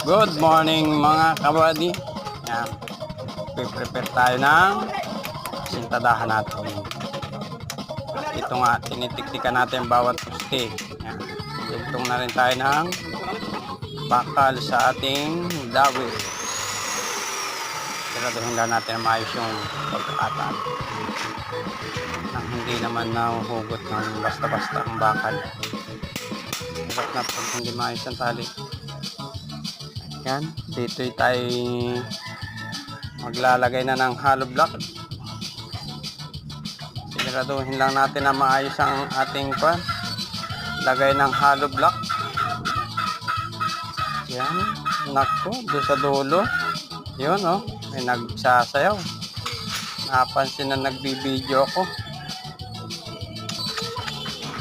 Good morning mga kabady. Yan. Prepare tayo ng sintadahan natin. Ito nga, tinitiktikan natin bawat puste. Yan. Dugtong na rin tayo ng bakal sa ating dawit. Siguraduhin lang natin na maayos yung pagkakataan. Nang hindi naman nahuhugot ng basta-basta ang bakal. Hirap na pag hindi maayos ang tali. Yan, dito tayo maglalagay na ng hollow block. Siguraduhin lang natin na maayos ang ating lagay ng hollow block. Yan, nako, doon sa dulo. Yun, oh, may nagsasayaw. Napansin na nagbibideo ako.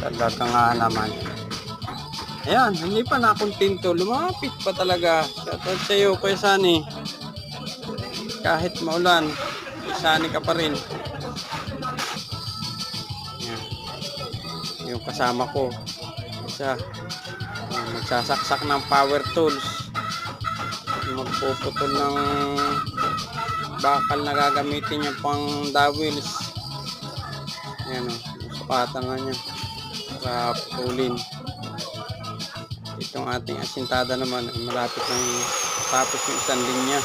Talaga nga naman. Ayan, hindi pa nakontento. Lumapit pa talaga. Shoutout sa iyo, Kuya Sunny. Kahit maulan, Sunny ka pa rin. Ayan. Yung kasama ko. Isa. Magsasaksak ng power tools. Magpuputol ng bakal na gagamitin yung pang dowels. Ayan o. Sukatan nga niya. Sa pulin. Itong ating asintada naman ay malapit ng tapos yung isang linya.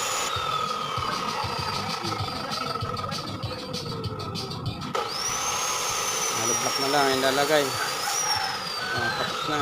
Hollow block na lang ilalagay. Tapos na.